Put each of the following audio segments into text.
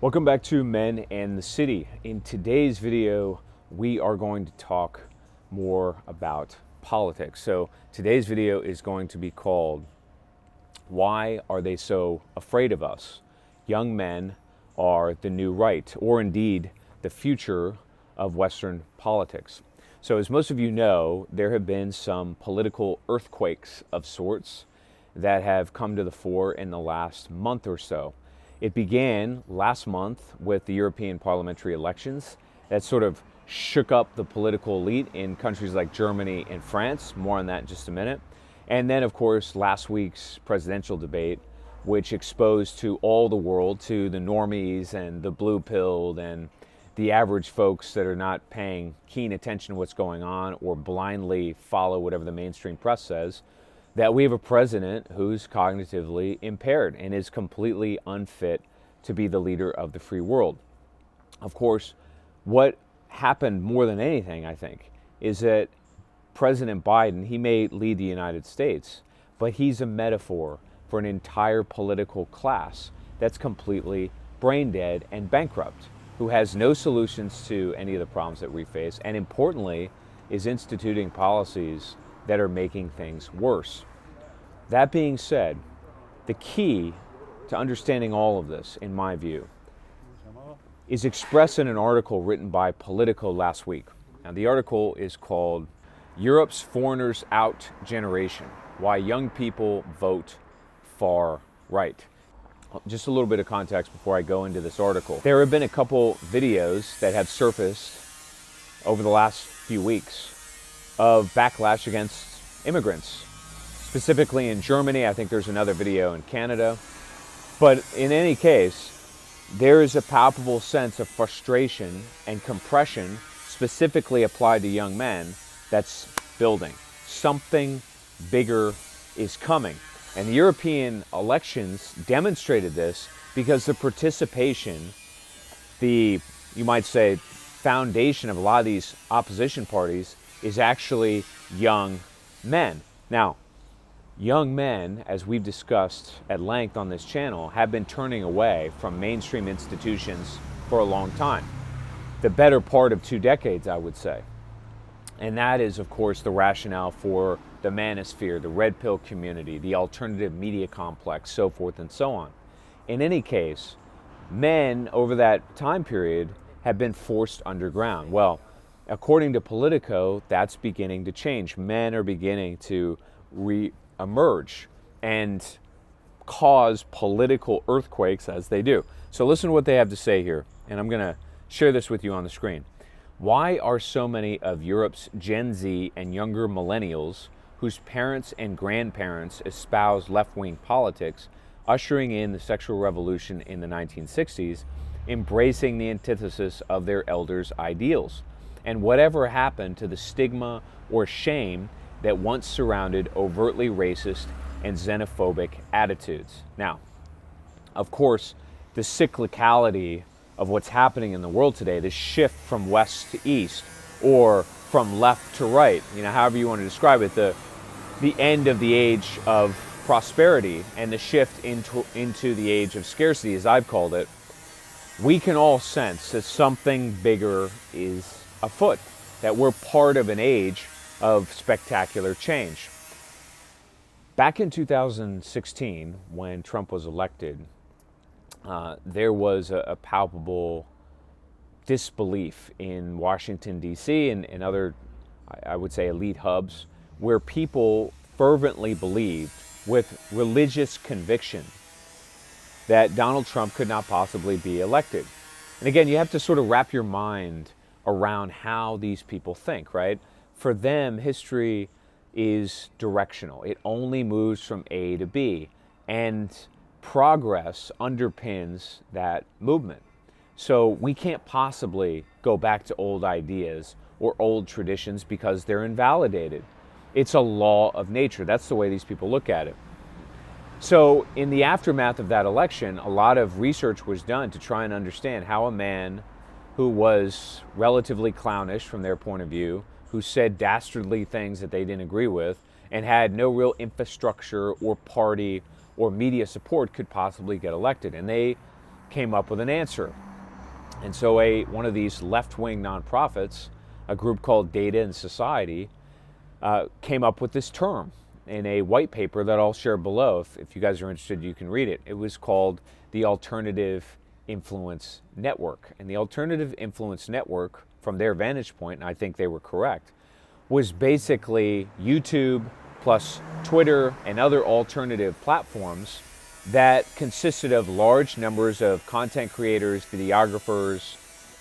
Welcome back to Men and the City. In today's video, we are going to talk more about politics. So today's video is going to be called, Why Are They So Afraid of Us? Young men are the new right, or indeed the future of Western politics. So as most of you know, there have been some political earthquakes of sorts that have come to the fore in the last month or so. It began last month with the European parliamentary elections that sort of shook up the political elite in countries like Germany and France. More on that in just a minute. And then, of course, last week's presidential debate, which exposed to all the world, to the normies and the blue-pilled and the average folks that are not paying keen attention to what's going on or blindly follow whatever the mainstream press says, that we have a president who's cognitively impaired and is completely unfit to be the leader of the free world. Of course, what happened more than anything, I think, is that President Biden, he may lead the United States, but he's a metaphor for an entire political class that's completely brain dead and bankrupt, who has no solutions to any of the problems that we face, and importantly, is instituting policies that are making things worse. That being said, the key to understanding all of this, in my view, is expressed in an article written by Politico last week. Now, the article is called Europe's Foreigners Out Generation, Why Young People Vote Far Right. Just a little bit of context before I go into this article. There have been a couple videos that have surfaced over the last few weeks of backlash against immigrants, specifically in Germany. I think there's another video in Canada. But in any case, there is a palpable sense of frustration and compression specifically applied to young men that's building. Something bigger is coming. And the European elections demonstrated this because the participation, you might say, foundation of a lot of these opposition parties is actually young men. Now, young men, as we've discussed at length on this channel, have been turning away from mainstream institutions for a long time. The better part of 2 decades, I would say. And that is, of course, the rationale for the manosphere, the red pill community, the alternative media complex, so forth and so on. In any case, men over that time period have been forced underground. Well, according to Politico, that's beginning to change. Men are beginning to re-emerge and cause political earthquakes as they do. So listen to what they have to say here, and I'm going to share this with you on the screen. Why are so many of Europe's Gen Z and younger millennials, whose parents and grandparents espoused left-wing politics, ushering in the sexual revolution in the 1960s, embracing the antithesis of their elders' ideals? And whatever happened to the stigma or shame that once surrounded overtly racist and xenophobic attitudes? Now, of course, the cyclicality of what's happening in the world today, the shift from west to east or from left to right, however you want to describe it, the end of the age of prosperity and the shift into the age of scarcity, as I've called it, we can all sense that something bigger is afoot, that we're part of an age of spectacular change. Back in 2016, when Trump was elected, there was a palpable disbelief in Washington, D.C. and other, I would say, elite hubs, where people fervently believed with religious conviction that Donald Trump could not possibly be elected. And again, you have to sort of wrap your mind around how these people think, right? For them, history is directional. It only moves from A to B, and progress underpins that movement. So we can't possibly go back to old ideas or old traditions because they're invalidated. It's a law of nature. That's the way these people look at it. So in the aftermath of that election, a lot of research was done to try and understand how a man who was relatively clownish from their point of view, who said dastardly things that they didn't agree with, and had no real infrastructure or party or media support could possibly get elected. And they came up with an answer. And so one of these left-wing nonprofits, a group called Data and Society, came up with this term in a white paper that I'll share below. If you guys are interested, you can read it. It was called the Alternative Influence Network. And the Alternative Influence Network, from their vantage point, and I think they were correct, was basically YouTube plus Twitter and other alternative platforms that consisted of large numbers of content creators, videographers,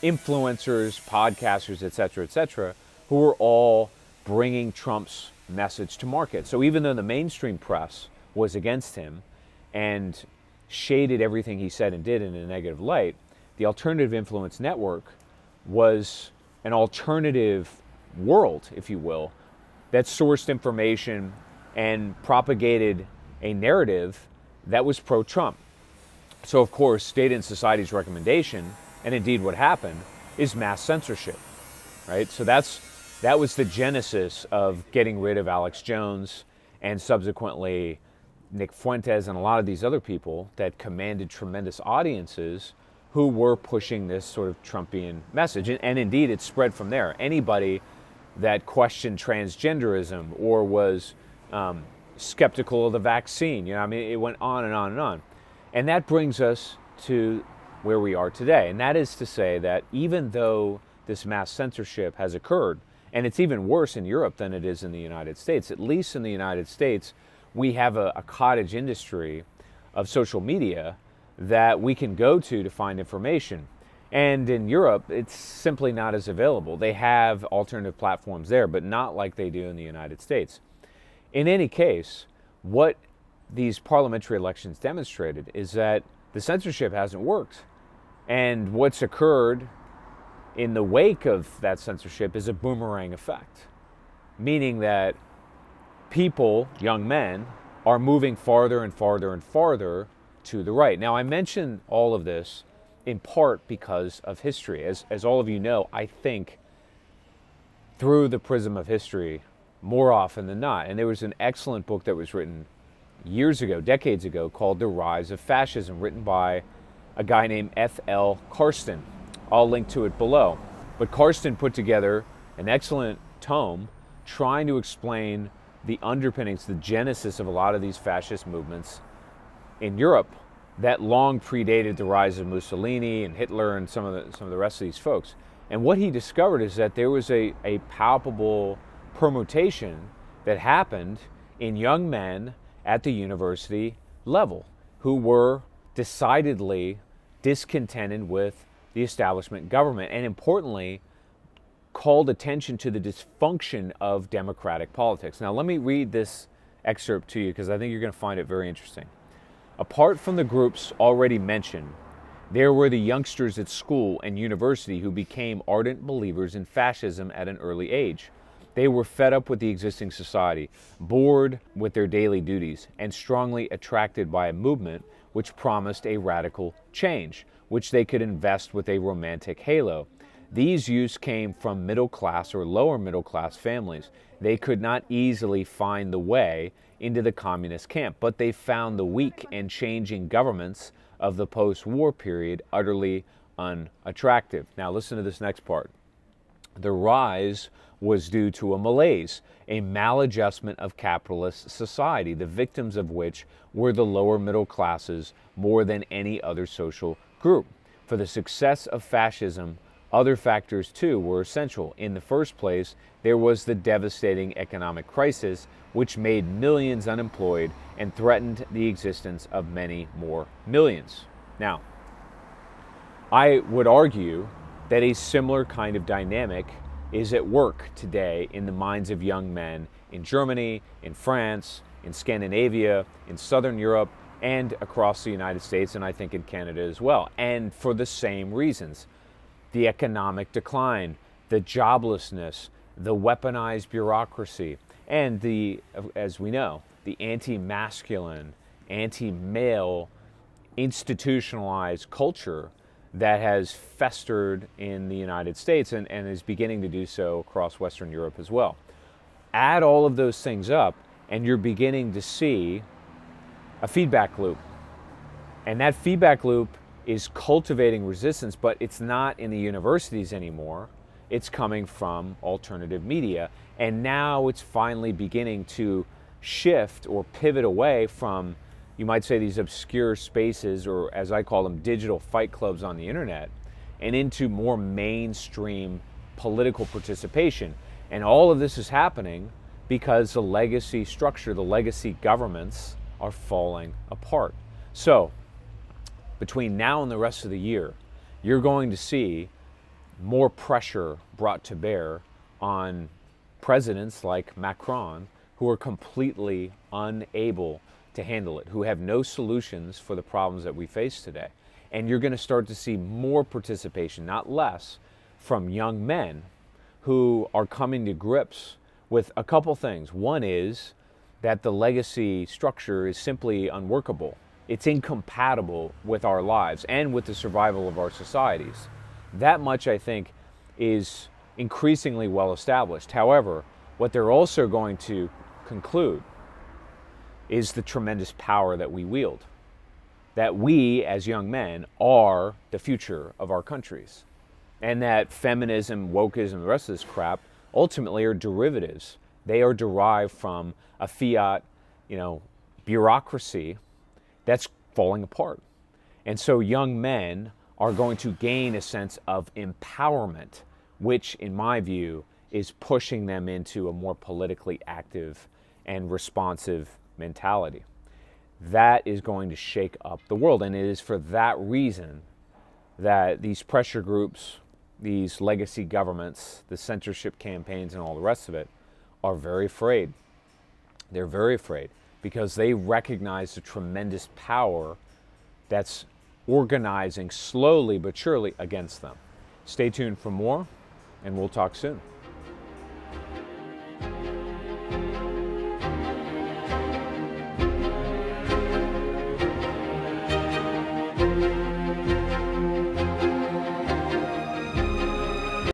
influencers, podcasters, etc., who were all bringing Trump's message to market. So even though the mainstream press was against him and shaded everything he said and did in a negative light, the Alternative Influence Network was an alternative world, if you will, that sourced information and propagated a narrative that was pro-Trump. So of course, State and Society's recommendation, and indeed what happened, is mass censorship, right? So that was the genesis of getting rid of Alex Jones and subsequently Nick Fuentes and a lot of these other people that commanded tremendous audiences who were pushing this sort of Trumpian message. And indeed, it spread from there. Anybody that questioned transgenderism or was skeptical of the vaccine, I mean, it went on and on and on. And that brings us to where we are today. And that is to say that even though this mass censorship has occurred, and it's even worse in Europe than it is in the United States, at least in the United States, we have a cottage industry of social media that we can go to find information. And in Europe, it's simply not as available. They have alternative platforms there, but not like they do in the United States. In any case, what these parliamentary elections demonstrated is that the censorship hasn't worked. And what's occurred in the wake of that censorship is a boomerang effect, meaning that people, young men, are moving farther and farther and farther to the right. Now, I mention all of this in part because of history. As all of you know, I think through the prism of history more often than not. And there was an excellent book that was written years ago, decades ago, called The Rise of Fascism, written by a guy named F.L. Carsten. I'll link to it below. But Carsten put together an excellent tome trying to explain the underpinnings, the genesis of a lot of these fascist movements in Europe that long predated the rise of Mussolini and Hitler and some of the rest of these folks. And what he discovered is that there was a palpable permutation that happened in young men at the university level who were decidedly discontented with the establishment government, and importantly, called attention to the dysfunction of democratic politics. Now, let me read this excerpt to you because I think you're going to find it very interesting. Apart from the groups already mentioned, there were the youngsters at school and university who became ardent believers in fascism at an early age. They were fed up with the existing society, bored with their daily duties, and strongly attracted by a movement which promised a radical change, which they could invest with a romantic halo. These youths came from middle class or lower middle class families. They could not easily find the way into the communist camp, but they found the weak and changing governments of the post-war period utterly unattractive. Now listen to this next part. The rise was due to a malaise, a maladjustment of capitalist society, the victims of which were the lower middle classes more than any other social group. For the success of fascism, other factors too were essential. In the first place, there was the devastating economic crisis, which made millions unemployed and threatened the existence of many more millions. Now, I would argue that a similar kind of dynamic is at work today in the minds of young men in Germany, in France, in Scandinavia, in Southern Europe, and across the United States, and I think in Canada as well. And for the same reasons. The economic decline, the joblessness, the weaponized bureaucracy, and as we know, the anti-masculine, anti-male, institutionalized culture that has festered in the United States and is beginning to do so across Western Europe as well. Add all of those things up, and you're beginning to see a feedback loop. And that feedback loop is cultivating resistance, but it's not in the universities anymore. It's coming from alternative media. And now it's finally beginning to shift or pivot away from, you might say, these obscure spaces, or as I call them, digital fight clubs on the internet, and into more mainstream political participation. And all of this is happening because the legacy structure, the legacy governments are falling apart. So between now and the rest of the year, you're going to see more pressure brought to bear on presidents like Macron, who are completely unable to handle it, who have no solutions for the problems that we face today. And you're going to start to see more participation, not less, from young men who are coming to grips with a couple things. One is that the legacy structure is simply unworkable. It's incompatible with our lives and with the survival of our societies. That much, I think, is increasingly well established. However, what they're also going to conclude is the tremendous power that we wield. That we, as young men, are the future of our countries. And that feminism, wokeism, and the rest of this crap ultimately are derivatives. They are derived from a fiat, bureaucracy that's falling apart. And so young men are going to gain a sense of empowerment, which, in my view, is pushing them into a more politically active and responsive mentality. That is going to shake up the world. And it is for that reason that these pressure groups, these legacy governments, the censorship campaigns, and all the rest of it are very afraid. They're very afraid because they recognize the tremendous power that's organizing slowly but surely against them. Stay tuned for more, and we'll talk soon.